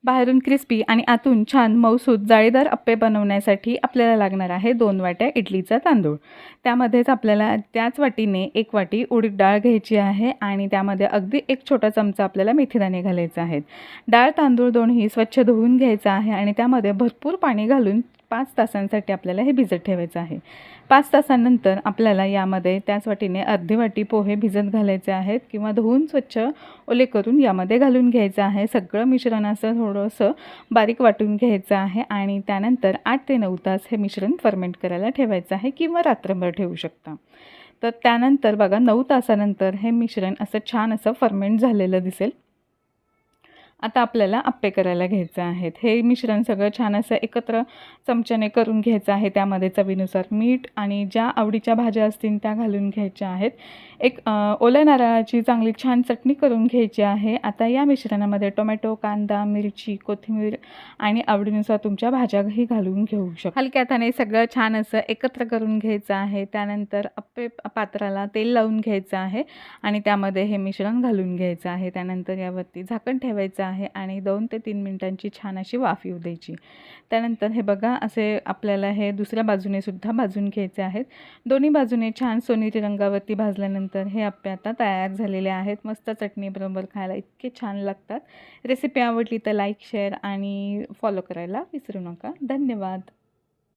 बाहेरून क्रिस्पी आणि आतून छान मऊसूत जाळीदार अप्पे बनवण्यासाठी आपल्याला लागणार आहे 2 वाट्या इडलीचा तांदूळ। त्यामध्येच आपल्याला त्याच वाटीने 1 वाटी उडीद डाळ घ्यायची आहे आणि त्यामध्ये अगदी 1 छोटा चमचा आपल्याला मेथीदाणे घालायचे आहेत। डाळ तांदूळ दोन्ही स्वच्छ धुवून घ्यायचं आहे आणि त्यामध्ये भरपूर पाणी घालून 5 तासांसाठी आपल्याला हे भिजत ठेवायचं आहे। 5 तासांनंतर आपल्याला यामध्ये त्याच वाटीने अर्धी वाटी पोहे भिजत घालायचे आहेत किंवा धुवून स्वच्छ ओले करून यामध्ये घालून घ्यायचं आहे। सगळं मिश्रण असं थोडंसं बारीक वाटून घ्यायचं आहे आणि त्यानंतर 8 ते 9 तास हे मिश्रण फर्मेंट करायला ठेवायचं आहे किंवा रात्रभर ठेवू शकता। तर त्यानंतर बघा 9 तासानंतर हे मिश्रण असं छान असं फर्मेंट झालेलं दिसेल। आता आपल्याला अप्पे करायला घ्यायचे आहेत। हे मिश्रण सगळं छान असं एकत्र चमच्याने करून घ्यायचं आहे। त्यामध्ये चवीनुसार मीठ आणि ज्या आवडीच्या भाज्या असतील त्या घालून घ्यायच्या आहेत। एक ओल्या नारळाची चांगली छान चटणी करून घ्यायची आहे। आता या मिश्रणामध्ये टोमॅटो, कांदा, मिरची, कोथिंबीर आणि आवडीनुसार तुमच्या भाज्याही घालून घेऊ शकता। हलक्या हाताने सगळं छान असं एकत्र करून घ्यायचं आहे। त्यानंतर अप्पे पात्राला तेल लावून घ्यायचं आहे आणि त्यामध्ये हे मिश्रण घालून घ्यायचं आहे। त्यानंतर यावरती झाकण ठेवायचं आहे आणि 2 ते 3 मिनिटांची छान अशी वाफ येऊ द्यायची। त्यानंतर हे बघा असे आपल्याला हे दुसऱ्या बाजूने सुद्धा भाजून घ्यायचे आहेत। दोन्ही बाजूने छान सोनेरी रंगावरती भाजल्यानंतर हे अप्पे आता तयार झालेले आहेत। मस्त चटणीबरोबर खायला इतके छान लागतात। रेसिपी आवडली तर लाईक, शेअर आणि फॉलो करायला विसरू नका। धन्यवाद।